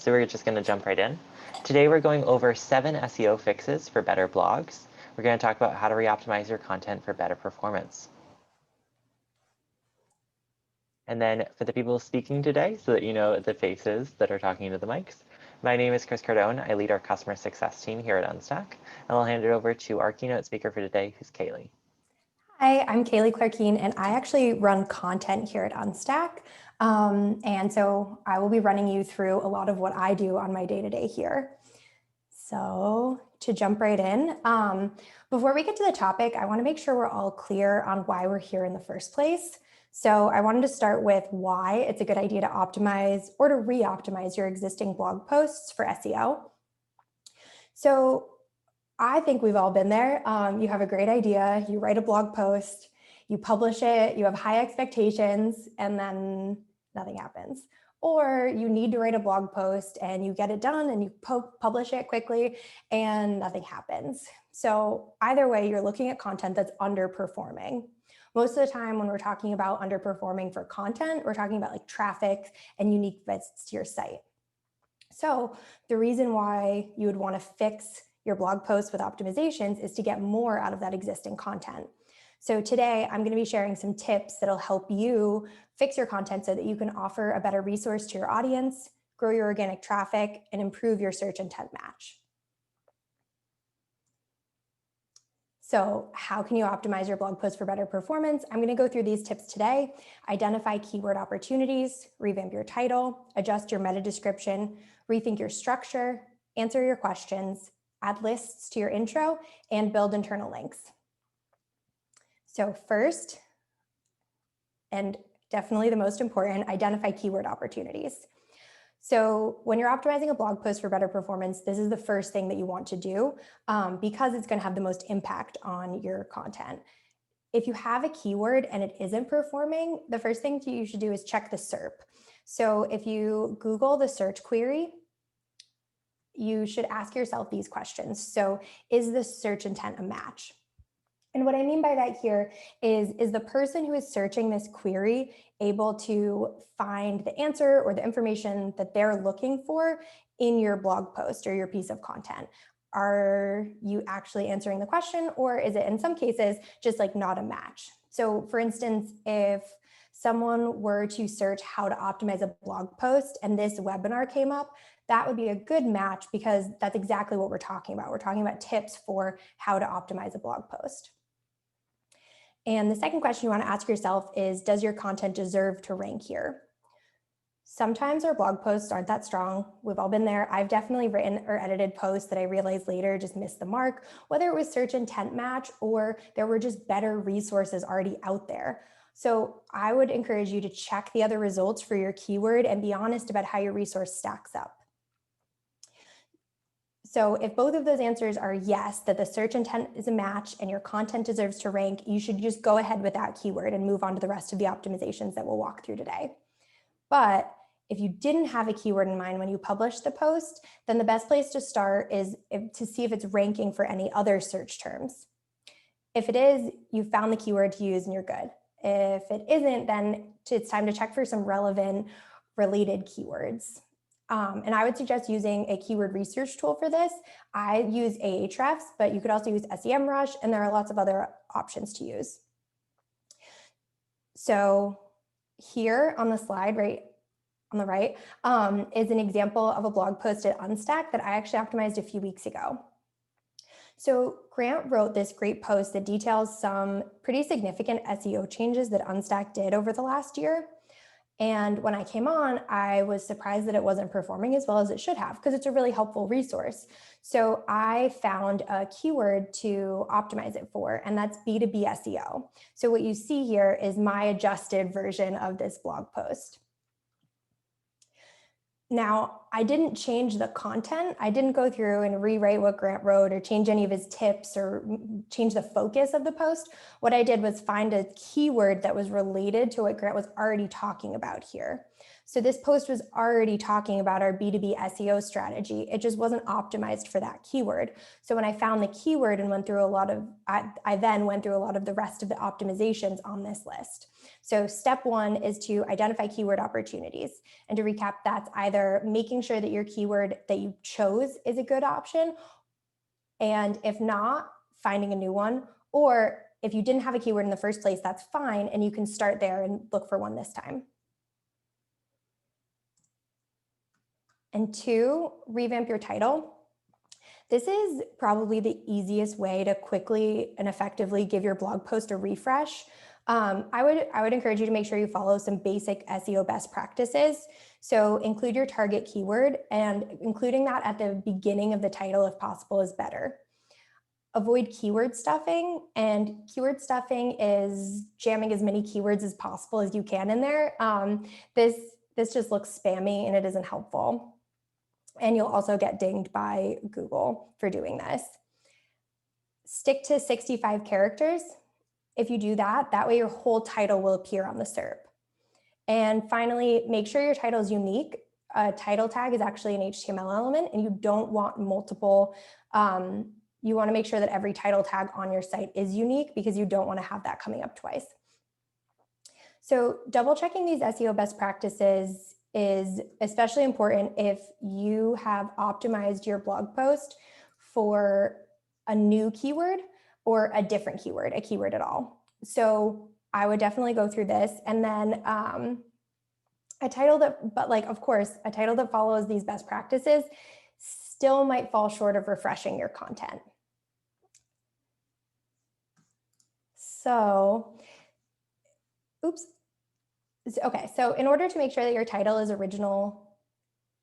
so we're just going to jump right in. Today we're going over 7 SEO fixes for better blogs. We're going to talk about how to re-optimize your content for better performance. And then for the people speaking today, so that you know the faces that are talking into the mics, my name is Chris Cardone. I lead our customer success team here at Unstack. And I'll hand it over to our keynote speaker for today, who's Kaylee. Hi, I'm Kaylee Clarkine, and I actually run content here at Unstack. And so I will be running you through a lot of what I do on my day-to-day here. So to jump right in, before we get to the topic, I want to make sure we're all clear on why we're here in the first place. So I wanted to start with why it's a good idea to optimize or to re-optimize your existing blog posts for SEO. So I think we've all been there. You have a great idea, you write a blog post, you publish it, you have high expectations, and then nothing happens. Or you need to write a blog post and you get it done and you publish it quickly and nothing happens. So either way, you're looking at content that's underperforming. Most of the time when we're talking about underperforming for content, we're talking about like traffic and unique visits to your site. So the reason why you would want to fix your blog posts with optimizations is to get more out of that existing content. So today I'm going to be sharing some tips that'll help you fix your content so that you can offer a better resource to your audience, grow your organic traffic, and improve your search intent match. So how can you optimize your blog post for better performance? I'm going to go through these tips today. Identify keyword opportunities, revamp your title, adjust your meta description, rethink your structure, answer your questions, add lists to your intro, and build internal links. So first, and definitely the most important, identify keyword opportunities. So when you're optimizing a blog post for better performance, this is the first thing that you want to do because it's going to have the most impact on your content. If you have a keyword and it isn't performing, the first thing you should do is check the SERP. So if you Google the search query, you should ask yourself these questions. So is the search intent a match? And what I mean by that here is the person who is searching this query able to find the answer or the information that they're looking for in your blog post or your piece of content? Are you actually answering the question, or is it in some cases just like not a match? So for instance, if someone were to search how to optimize a blog post and this webinar came up, that would be a good match because that's exactly what we're talking about. We're talking about tips for how to optimize a blog post. And the second question you want to ask yourself is, does your content deserve to rank here? Sometimes our blog posts aren't that strong. We've all been there. I've definitely written or edited posts that I realized later just missed the mark, whether it was search intent match or there were just better resources already out there. So I would encourage you to check the other results for your keyword and be honest about how your resource stacks up. So if both of those answers are yes, that the search intent is a match and your content deserves to rank, you should just go ahead with that keyword and move on to the rest of the optimizations that we'll walk through today. But if you didn't have a keyword in mind when you published the post, then the best place to start is to see if it's ranking for any other search terms. If it is, you found the keyword to use and you're good. If it isn't, then it's time to check for some relevant related keywords. And I would suggest using a keyword research tool for this. I use Ahrefs, but you could also use SEMrush, and there are lots of other options to use. So here on the slide, right on the right, is an example of a blog post at Unstack that I actually optimized a few weeks ago. So Grant wrote this great post that details some pretty significant SEO changes that Unstack did over the last year. And when I came on, I was surprised that it wasn't performing as well as it should have because it's a really helpful resource. So I found a keyword to optimize it for, and that's B2B SEO. So what you see here is my adjusted version of this blog post. Now, I didn't change the content. I didn't go through and rewrite what Grant wrote or change any of his tips or change the focus of the post. What I did was find a keyword that was related to what Grant was already talking about here. So this post was already talking about our B2B SEO strategy. It just wasn't optimized for that keyword. So when I found the keyword and went through a lot of, I then went through a lot of the rest of the optimizations on this list. So step one is to identify keyword opportunities. And to recap, that's either making sure that your keyword that you chose is a good option, and if not, finding a new one, or if you didn't have a keyword in the first place, that's fine, and you can start there and look for one this time. And two, revamp your title. This is probably the easiest way to quickly and effectively give your blog post a refresh. I would encourage you to make sure you follow some basic SEO best practices. So include your target keyword, and including that at the beginning of the title if possible is better. Avoid keyword stuffing, and keyword stuffing is jamming as many keywords as possible as you can in there. This just looks spammy and it isn't helpful. And you'll also get dinged by Google for doing this. Stick to 65 characters. If you do that, that way your whole title will appear on the SERP. And finally, make sure your title is unique. A title tag is actually an HTML element, and you don't want multiple. You want to make sure that every title tag on your site is unique, because you don't want to have that coming up twice. So double checking these SEO best practices is especially important if you have optimized your blog post for a new keyword or a different keyword, a keyword at all. So I would definitely go through this, and then a title that, but like, of course, a title that follows these best practices still might fall short of refreshing your content. So, okay, so in order to make sure that your title is original,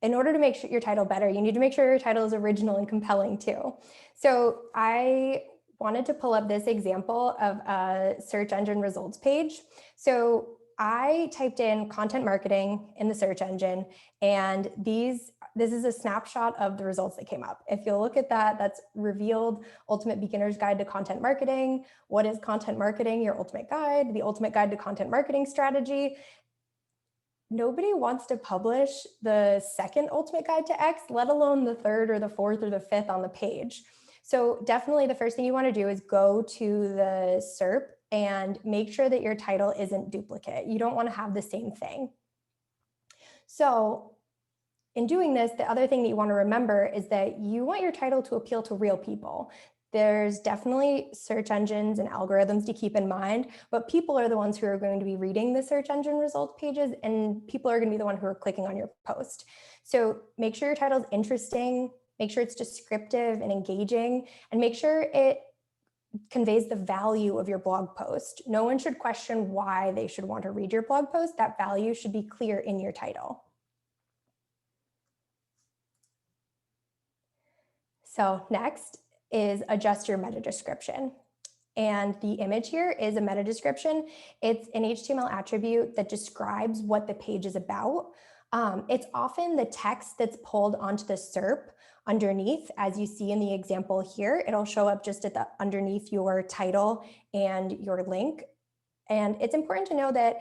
in order to make sure your title better, you need to make sure your title is original and compelling too. So I wanted to pull up this example of a search engine results page. So I typed in content marketing in the search engine, and this is a snapshot of the results that came up. If you'll look at that, that's revealed Ultimate Beginner's Guide to Content Marketing. What is content marketing? Your ultimate guide, the ultimate guide to content marketing strategy. Nobody wants to publish the second ultimate guide to X, let alone the third or the fourth or the fifth on the page. So definitely the first thing you want to do is go to the SERP and make sure that your title isn't duplicate. You don't want to have the same thing. So in doing this, the other thing that you want to remember is that you want your title to appeal to real people. There's definitely search engines and algorithms to keep in mind, but people are the ones who are going to be reading the search engine results pages, and people are going to be the one who are clicking on your post. So make sure your title is interesting, make sure it's descriptive and engaging, and make sure it conveys the value of your blog post. No one should question why they should want to read your blog post. That value should be clear in your title. So next is adjust your meta description. And the image here is a meta description. It's an HTML attribute that describes what the page is about. It's often the text that's pulled onto the SERP underneath. As you see in the example here, it'll show up just at the underneath your title and your link. And it's important to know that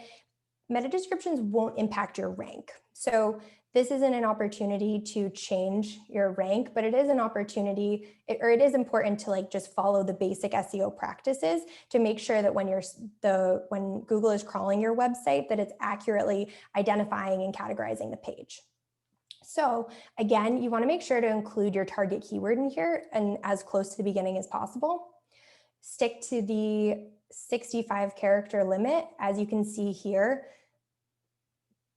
meta descriptions won't impact your rank. So this isn't an opportunity to change your rank, but it is an opportunity, or it is important to like just follow the basic SEO practices to make sure that when Google is crawling your website, that it's accurately identifying and categorizing the page. So again, you want to make sure to include your target keyword in here and as close to the beginning as possible. Stick to the 65 character limit. As you can see here,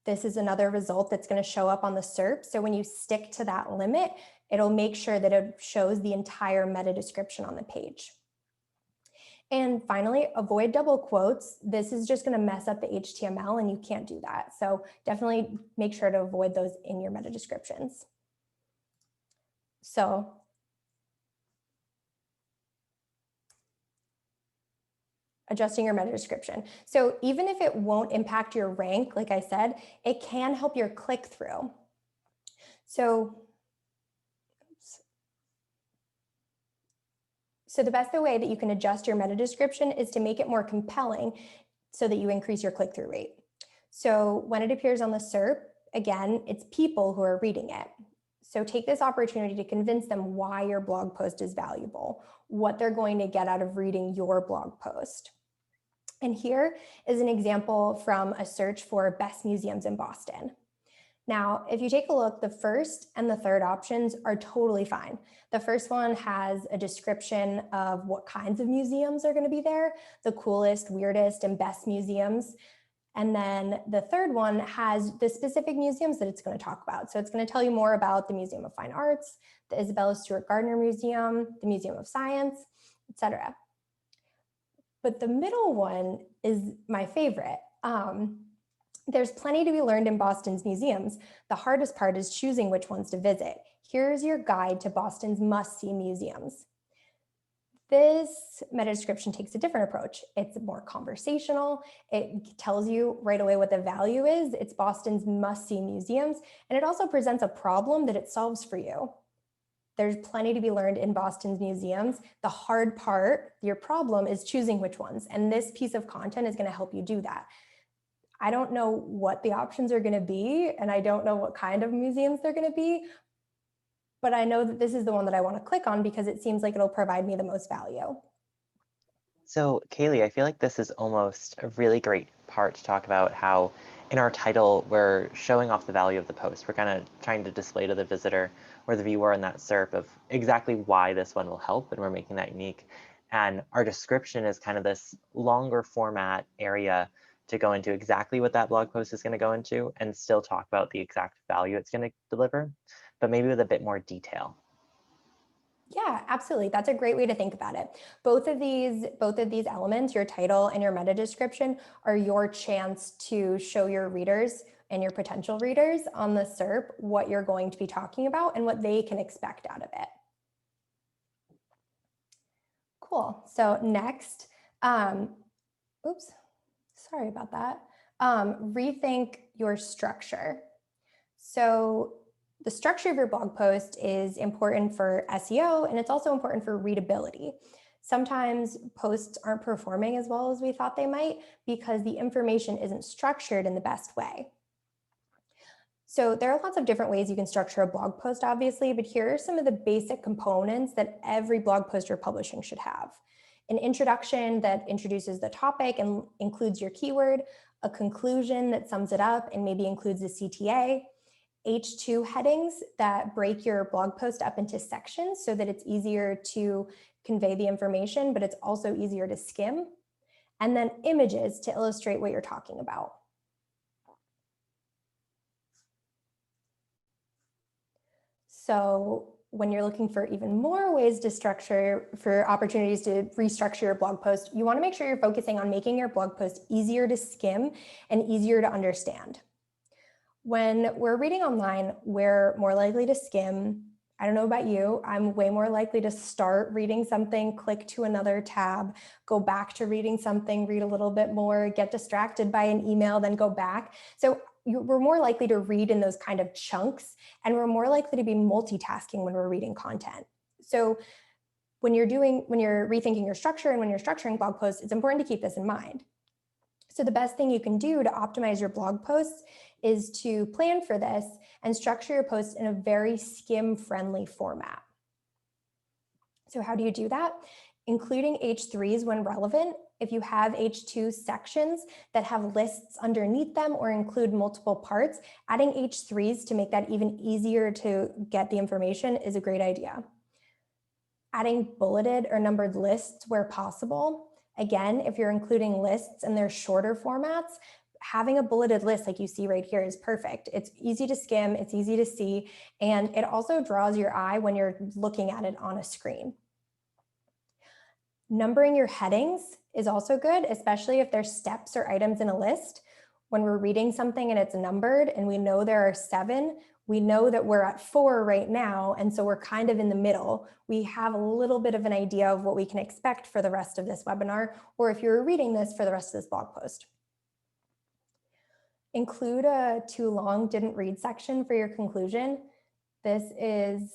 this is another result that's going to show up on the SERP. So when you stick to that limit, it'll make sure that it shows the entire meta description on the page. And finally, avoid double quotes. This is just going to mess up the HTML, and you can't do that. So definitely make sure to avoid those in your meta descriptions. So adjusting your meta description. So even if it won't impact your rank, like I said, it can help your click-through. So the best way that you can adjust your meta description is to make it more compelling so that you increase your click-through rate. So when it appears on the SERP, again, it's people who are reading it. So take this opportunity to convince them why your blog post is valuable, what they're going to get out of reading your blog post. And here is an example from a search for best museums in Boston. Now, if you take a look, the first and the third options are totally fine. The first one has a description of what kinds of museums are going to be there, the coolest, weirdest, and best museums. And then the third one has the specific museums that it's going to talk about. So it's going to tell you more about the Museum of Fine Arts, the Isabella Stewart Gardner Museum, the Museum of Science, etc. But the middle one is my favorite. There's plenty to be learned in Boston's museums. The hardest part is choosing which ones to visit. Here's your guide to Boston's must-see museums. This meta description takes a different approach. It's more conversational. It tells you right away what the value is. It's Boston's must-see museums, and it also presents a problem that it solves for you. There's plenty to be learned in Boston's museums. The hard part, your problem, is choosing which ones, and this piece of content is going to help you do that. I don't know what the options are going to be, and I don't know what kind of museums they're going to be, but I know that this is the one that I want to click on because it seems like it'll provide me the most value. So, Kaylee, I feel like this is almost a really great part to talk about how in our title, we're showing off the value of the post. We're kind of trying to display to the visitor or the viewer in that SERP of exactly why this one will help, and we're making that unique. And our description is kind of this longer format area to go into exactly what that blog post is going to go into and still talk about the exact value it's going to deliver, but maybe with a bit more detail. Yeah, absolutely. That's a great way to think about it. Both of these elements, your title and your meta description, are your chance to show your readers and your potential readers on the SERP what you're going to be talking about and what they can expect out of it. Cool. So next, oops, sorry about that. Rethink your structure. So the structure of your blog post is important for SEO, and it's also important for readability. Sometimes posts aren't performing as well as we thought they might because the information isn't structured in the best way. So there are lots of different ways you can structure a blog post, obviously, but here are some of the basic components that every blog post you're publishing should have. An introduction that introduces the topic and includes your keyword, a conclusion that sums it up and maybe includes the CTA, H2 headings that break your blog post up into sections so that it's easier to convey the information, but it's also easier to skim, and then images to illustrate what you're talking about. So when you're looking for even more ways to structure, for opportunities to restructure your blog post, you want to make sure you're focusing on making your blog post easier to skim and easier to understand. When we're reading online, we're more likely to skim. I don't know about you, I'm way more likely to start reading something, click to another tab, go back to reading something, read a little bit more, get distracted by an email, then go back. So we're more likely to read in those kind of chunks, and we're more likely to be multitasking when we're reading content. So when you're rethinking your structure and when you're structuring blog posts, it's important to keep this in mind. So the best thing you can do to optimize your blog posts is to plan for this and structure your posts in a very skim-friendly format. So how do you do that? Including H3s when relevant. If you have H2 sections that have lists underneath them or include multiple parts, adding H3s to make that even easier to get the information is a great idea. Adding bulleted or numbered lists where possible. Again, if you're including lists and they're shorter formats, having a bulleted list like you see right here is perfect. It's easy to skim, it's easy to see, and it also draws your eye when you're looking at it on a screen. Numbering your headings is also good, especially if there's steps or items in a list. When we're reading something and it's numbered and we know there are 7, we know that we're at 4 right now, and so we're kind of in the middle. We have a little bit of an idea of what we can expect for the rest of this webinar, or if you're reading this, for the rest of this blog post. Include a too long didn't read section for your conclusion. This is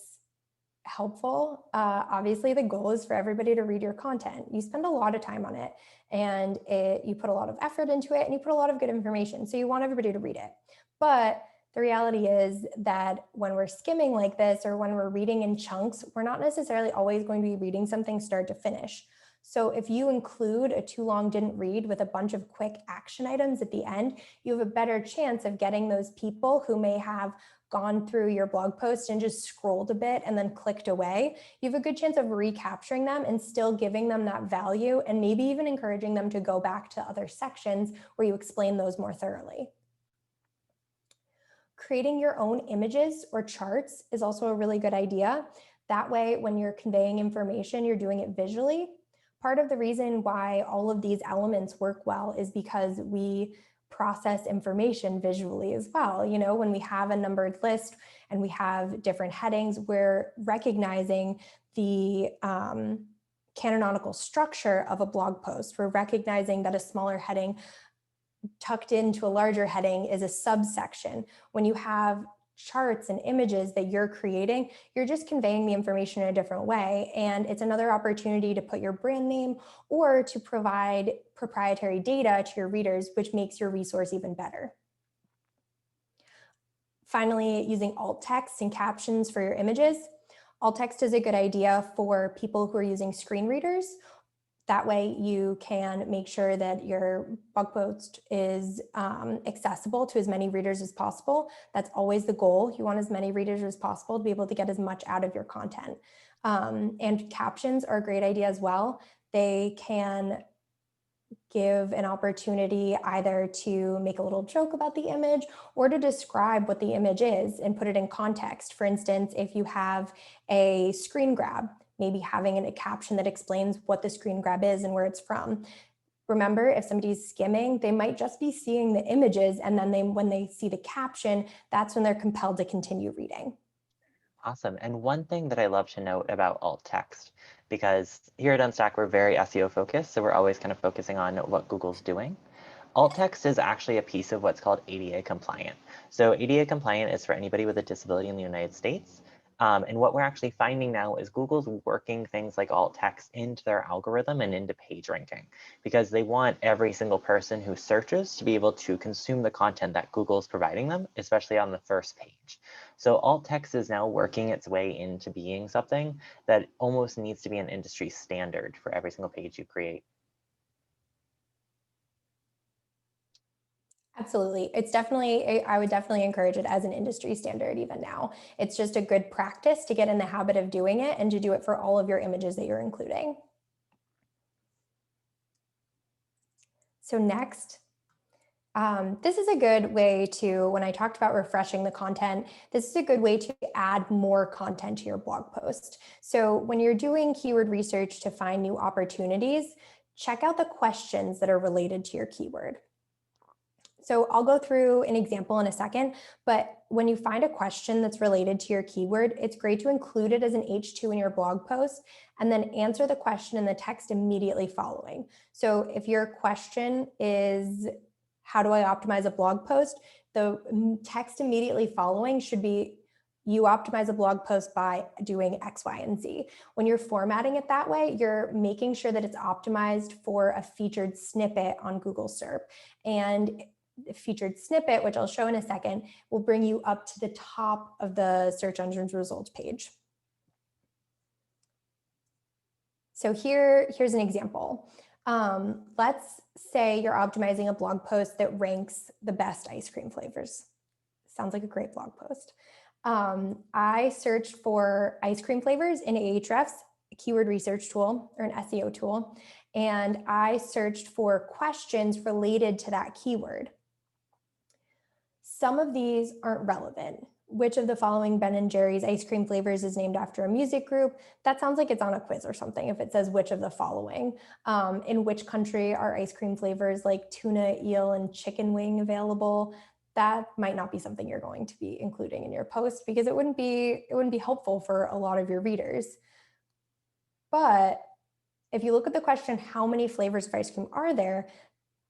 helpful. Obviously, the goal is for everybody to read your content. You spend a lot of time on it, and you put a lot of effort into it, and you put a lot of good information. So you want everybody to read it. But the reality is that when we're skimming like this, or when we're reading in chunks, we're not necessarily always going to be reading something start to finish. So if you include a too long didn't read with a bunch of quick action items at the end, you have a better chance of getting those people who may have gone through your blog post and just scrolled a bit and then clicked away. You have a good chance of recapturing them and still giving them that value, and maybe even encouraging them to go back to other sections where you explain those more thoroughly. Creating your own images or charts is also a really good idea. That way, when you're conveying information, you're doing it visually. Part of the reason why all of these elements work well is because we process information visually as well. You know, when we have a numbered list and we have different headings, we're recognizing the canonical structure of a blog post. We're recognizing that a smaller heading tucked into a larger heading is a subsection. When you have charts and images that you're creating, you're just conveying the information in a different way. And it's another opportunity to put your brand name or to provide proprietary data to your readers, which makes your resource even better. Finally, using alt text and captions for your images. Alt text is a good idea for people who are using screen readers. That way you can make sure that your blog post is accessible to as many readers as possible. That's always the goal. You want as many readers as possible to be able to get as much out of your content. And captions are a great idea as well. They can give an opportunity either to make a little joke about the image or to describe what the image is and put it in context. For instance, if you have a screen grab, maybe having a caption that explains what the screen grab is and where it's from. Remember, if somebody's skimming, they might just be seeing the images, and then when they see the caption, that's when they're compelled to continue reading. Awesome. And one thing that I love to note about alt text, because here at Unstack, we're very SEO focused, so we're always kind of focusing on what Google's doing. Alt text is actually a piece of what's called ADA compliant. So ADA compliant is for anybody with a disability in the United States. And what we're actually finding now is Google's working things like alt text into their algorithm and into page ranking, because they want every single person who searches to be able to consume the content that Google is providing them, especially on the first page. So alt text is now working its way into being something that almost needs to be an industry standard for every single page you create. Absolutely. It's definitely, I would definitely encourage it as an industry standard even now. It's just a good practice to get in the habit of doing it and to do it for all of your images that you're including. So next, this is a good way to, when I talked about refreshing the content, this is a good way to add more content to your blog post. So when you're doing keyword research to find new opportunities, check out the questions that are related to your keyword. So I'll go through an example in a second, but when you find a question that's related to your keyword, it's great to include it as an H2 in your blog post and then answer the question in the text immediately following. So if your question is, how do I optimize a blog post? The text immediately following should be, you optimize a blog post by doing X, Y, and Z. When you're formatting it that way, you're making sure that it's optimized for a featured snippet on Google SERP. And featured snippet, which I'll show in a second, will bring you up to the top of the search engine's results page. So here's an example. Let's say you're optimizing a blog post that ranks the best ice cream flavors. Sounds like a great blog post. I searched for ice cream flavors in Ahrefs, a keyword research tool or an SEO tool, and I searched for questions related to that keyword. Some of these aren't relevant. Which of the following Ben & Jerry's ice cream flavors is named after a music group? That sounds like it's on a quiz or something if it says which of the following. In which country are ice cream flavors like tuna, eel, and chicken wing available? That might not be something you're going to be including in your post because it wouldn't be helpful for a lot of your readers. But if you look at the question, how many flavors of ice cream are there?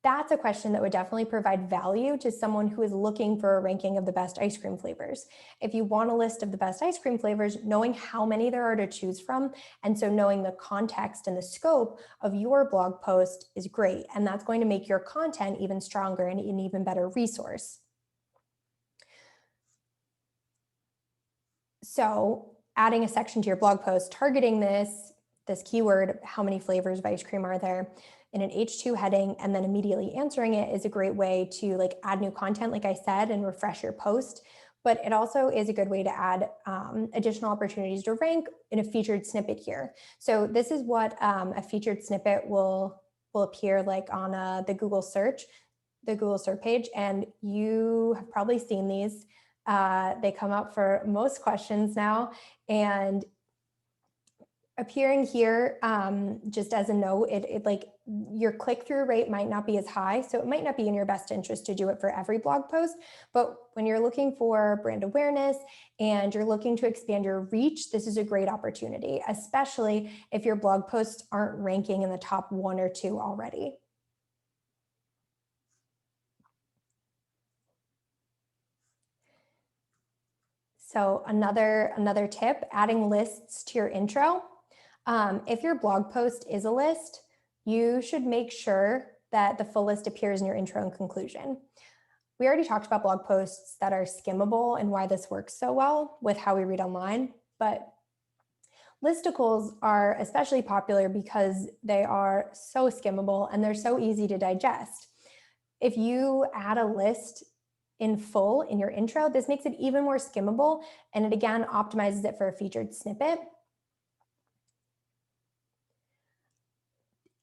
That's a question that would definitely provide value to someone who is looking for a ranking of the best ice cream flavors. If you want a list of the best ice cream flavors, knowing how many there are to choose from, and so knowing the context and the scope of your blog post is great. And that's going to make your content even stronger and an even better resource. So adding a section to your blog post targeting this this keyword, how many flavors of ice cream are there, in an H2 heading, and then immediately answering it is a great way to like add new content, like I said, and refresh your post. But it also is a good way to add additional opportunities to rank in a featured snippet here. So this is what a featured snippet will appear like on the Google search page. And you have probably seen these. They come up for most questions now. And appearing here, just as a note, it like your click-through rate might not be as high, so it might not be in your best interest to do it for every blog post. But when you're looking for brand awareness and you're looking to expand your reach, this is a great opportunity, especially if your blog posts aren't ranking in the top 1 or 2 already. So another tip, adding lists to your intro. If your blog post is a list, you should make sure that the full list appears in your intro and conclusion. We already talked about blog posts that are skimmable and why this works so well with how we read online, but listicles are especially popular because they are so skimmable and they're so easy to digest. If you add a list in full in your intro, this makes it even more skimmable, and it again optimizes it for a featured snippet.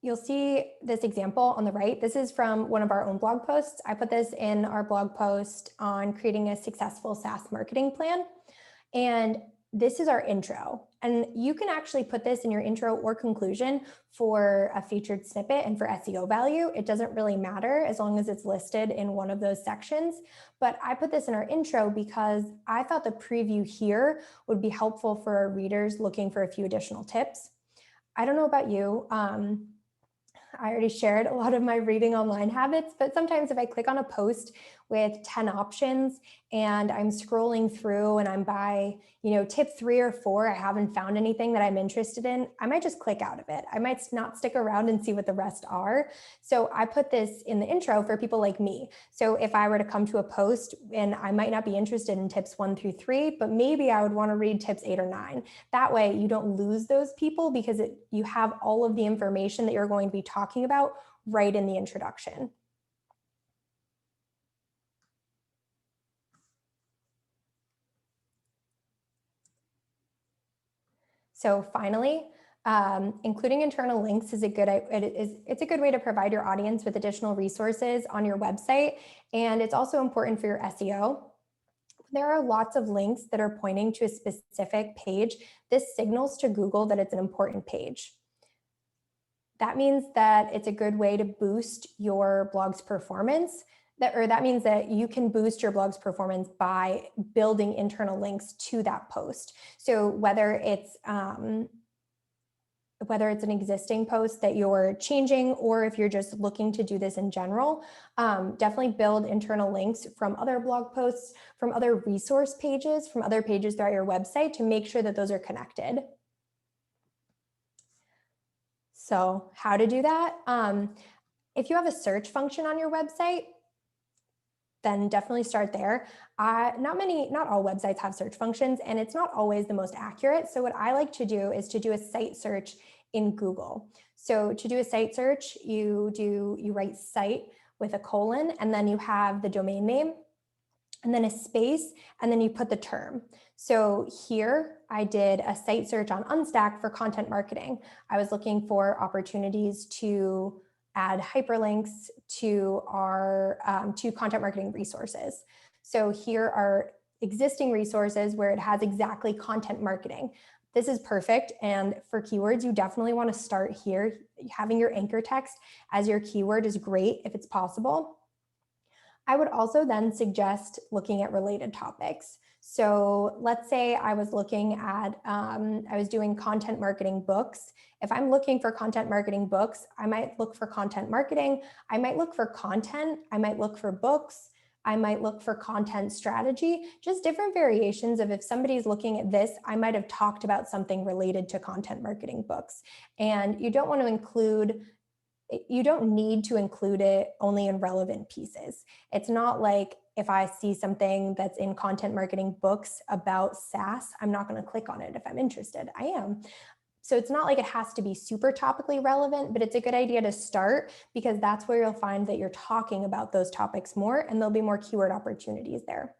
You'll see this example on the right. This is from one of our own blog posts. I put this in our blog post on creating a successful SaaS marketing plan. And this is our intro. And you can actually put this in your intro or conclusion for a featured snippet and for SEO value. It doesn't really matter as long as it's listed in one of those sections. But I put this in our intro because I thought the preview here would be helpful for our readers looking for a few additional tips. I don't know about you. I already shared a lot of my reading online habits, but sometimes if I click on a post with 10 options and I'm scrolling through and I'm by, tip 3 or 4, I haven't found anything that I'm interested in, I might just click out of it. I might not stick around and see what the rest are. So I put this in the intro for people like me. So if I were to come to a post and I might not be interested in tips 1 through 3, but maybe I would want to read tips 8 or 9. That way you don't lose those people because you have all of the information that you're going to be talking about right in the introduction. So finally, including internal links is a good way to provide your audience with additional resources on your website, and it's also important for your SEO. There are lots of links that are pointing to a specific page. This signals to Google that it's an important page. That means that it's a good way to boost your blog's performance. That means that you can boost your blog's performance by building internal links to that post. So whether it's an existing post that you're changing, or if you're just looking to do this in general, definitely build internal links from other blog posts, from other resource pages, from other pages throughout your website to make sure that those are connected. So how to do that? If you have a search function on your website, then definitely start there. Not all websites have search functions, and it's not always the most accurate. So what I like to do is to do a site search in Google. So to do a site search, you write site with a colon, and then you have the domain name, and then a space, and then you put the term. So here I did a site search on Unstack for content marketing. I was looking for opportunities to add hyperlinks to our to content marketing resources. So here are existing resources where it has exactly content marketing. This is perfect. And for keywords, you definitely want to start here. Having your anchor text as your keyword is great if it's possible. I would also then suggest looking at related topics. So let's say I was looking at, I was doing content marketing books. If I'm looking for content marketing books, I might look for content marketing. I might look for content. I might look for books. I might look for content strategy, just different variations of if somebody's looking at this, I might have talked about something related to content marketing books. And you don't want to include you don't need to include it only in relevant pieces. It's not like if I see something that's in content marketing books about SaaS, I'm not going to click on it if I'm interested. I am. So it's not like it has to be super topically relevant, but it's a good idea to start because that's where you'll find that you're talking about those topics more and there'll be more keyword opportunities there.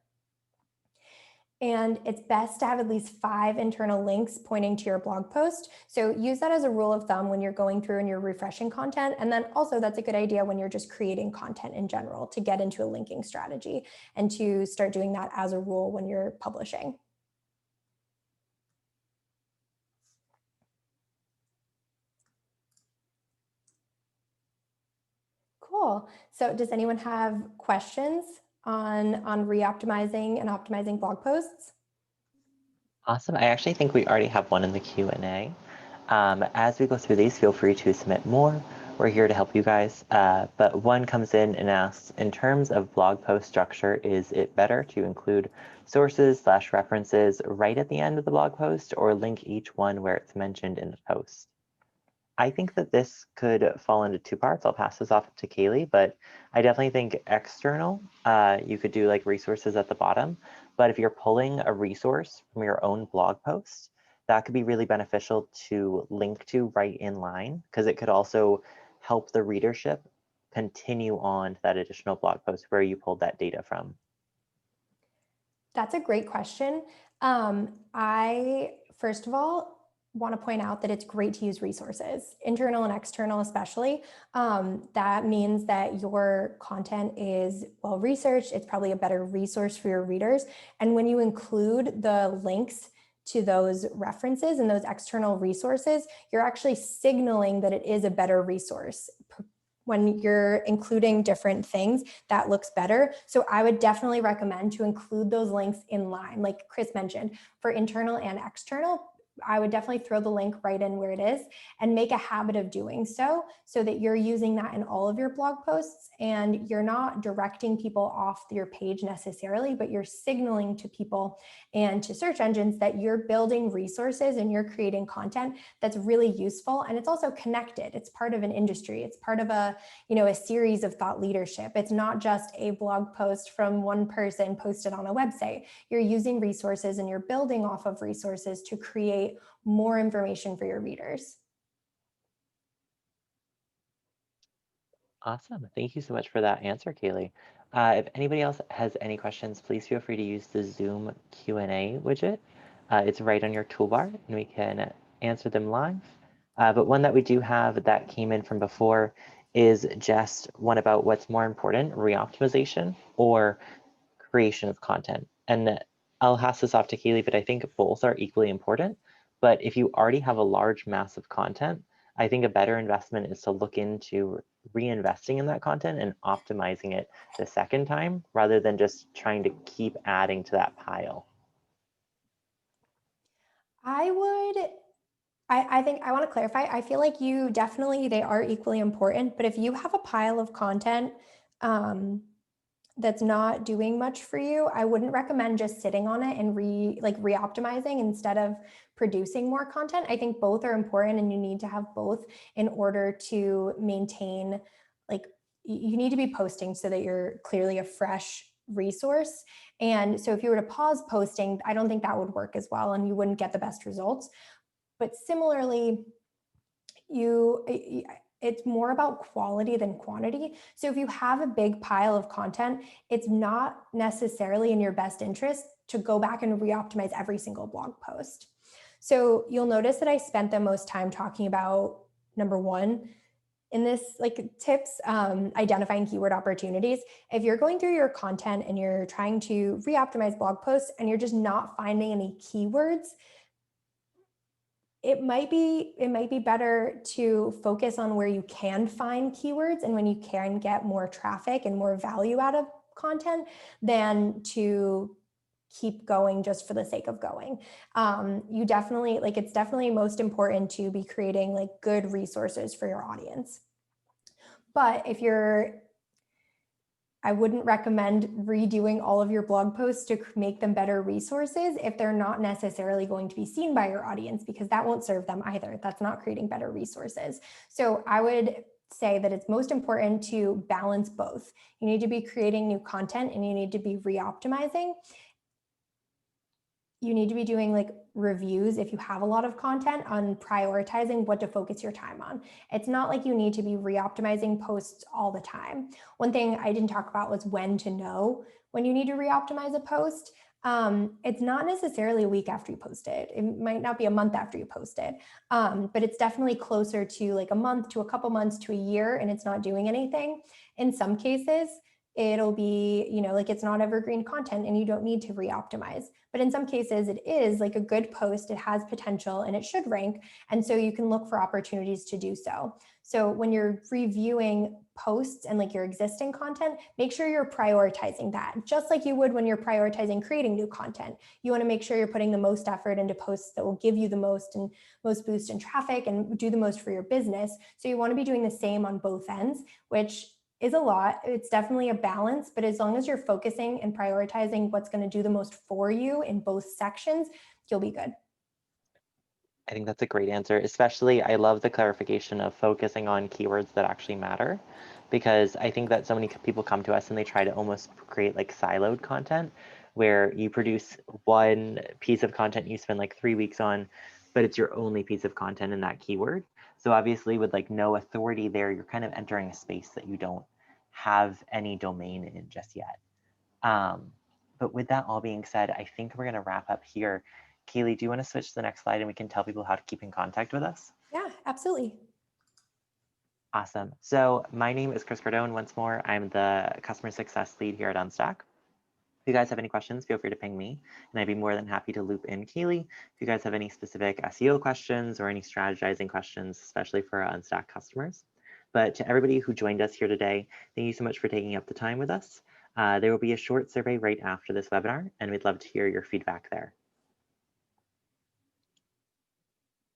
And it's best to have at least 5 internal links pointing to your blog post. So use that as a rule of thumb when you're going through and you're refreshing content. And then also that's a good idea when you're just creating content in general to get into a linking strategy and to start doing that as a rule when you're publishing. Cool. So does anyone have questions on re-optimizing and optimizing blog posts? Awesome. I actually think we already have one in the Q&A. As we go through these, feel free to submit more. We're here to help you guys. But one comes in and asks, in terms of blog post structure, is it better to include sources/references right at the end of the blog post or link each one where it's mentioned in the post? I think that this could fall into 2 parts. I'll pass this off to Kaylee, but I definitely think external, you could do like resources at the bottom. But if you're pulling a resource from your own blog post, that could be really beneficial to link to right in line because it could also help the readership continue on to that additional blog post where you pulled that data from. That's a great question. I, first of all, want to point out that it's great to use resources, internal and external especially. That means that your content is well researched. It's probably a better resource for your readers. And when you include the links to those references and those external resources, you're actually signaling that it is a better resource. When you're including different things, that looks better. So I would definitely recommend to include those links in line, like Chris mentioned, for internal and external. I would definitely throw the link right in where it is and make a habit of doing so that you're using that in all of your blog posts and you're not directing people off your page necessarily, but you're signaling to people and to search engines that you're building resources and you're creating content that's really useful. And it's also connected. It's part of an industry. It's part of a series of thought leadership. It's not just a blog post from one person posted on a website. You're using resources and you're building off of resources to create more information for your readers. Awesome. Thank you so much for that answer, Kaylee. If anybody else has any questions, please feel free to use the Zoom Q&A widget. It's right on your toolbar, and we can answer them live. But one that we do have that came in from before is just one about what's more important, re-optimization or creation of content. And I'll pass this off to Kaylee, but I think both are equally important. But if you already have a large mass of content, I think a better investment is to look into reinvesting in that content and optimizing it the second time rather than just trying to keep adding to that pile. I think I want to clarify. I feel like they are equally important, but if you have a pile of content that's not doing much for you, I wouldn't recommend just sitting on it and re-optimizing instead of producing more content. I think both are important and you need to have both in order to maintain, you need to be posting so that you're clearly a fresh resource. And so if you were to pause posting, I don't think that would work as well and you wouldn't get the best results. But similarly, it's more about quality than quantity. So if you have a big pile of content, it's not necessarily in your best interest to go back and re-optimize every single blog post. So you'll notice that I spent the most time talking about number 1 in this tips, identifying keyword opportunities. If you're going through your content and you're trying to re-optimize blog posts and you're just not finding any keywords, it might be better to focus on where you can find keywords and when you can get more traffic and more value out of content than to keep going just for the sake of going. It's definitely most important to be creating good resources for your audience. But I wouldn't recommend redoing all of your blog posts to make them better resources if they're not necessarily going to be seen by your audience, because that won't serve them either. That's not creating better resources. So I would say that it's most important to balance both. You need to be creating new content and you need to be re-optimizing. you need to be doing like reviews if you have a lot of content on prioritizing what to focus your time on. It's not like you need to be re-optimizing posts all the time. One thing I didn't talk about was when to know when you need to re-optimize a post. It's not necessarily a week after you post it. It might not be a month after you post it, but it's definitely closer to like a month to a couple months to a year, and it's not doing anything. In some cases, it'll be, like it's not evergreen content and you don't need to re-optimize. But in some cases, it is like a good post, it has potential and it should rank. And so you can look for opportunities to do so. So when you're reviewing posts and like your existing content, make sure you're prioritizing that, just like you would when you're prioritizing creating new content. You want to make sure you're putting the most effort into posts that will give you the most and most boost in traffic and do the most for your business. So you want to be doing the same on both ends, which is a lot. It's definitely a balance, but as long as you're focusing and prioritizing what's going to do the most for you in both sections, you'll be good. I think that's a great answer. Especially, I love the clarification of focusing on keywords that actually matter, because I think that so many people come to us and they try to almost create like siloed content where you produce one piece of content you spend like 3 weeks on, but it's your only piece of content in that keyword. So obviously, with like no authority there, you're kind of entering a space that you don't have any domain in just yet. Um, but with that all being said, I think we're going to wrap up here. Kaylee, do you want to switch to the next slide and we can tell people how to keep in contact with us? Yeah, absolutely. Awesome. So my name is Chris Cardone. Once more, I'm the customer success lead here at Unstack. If you guys have any questions, feel free to ping me, and I'd be more than happy to loop in Kaylee. If you guys have any specific SEO questions or any strategizing questions, especially for our Unstack customers. But to everybody who joined us here today, thank you so much for taking up the time with us. There will be a short survey right after this webinar, and we'd love to hear your feedback there.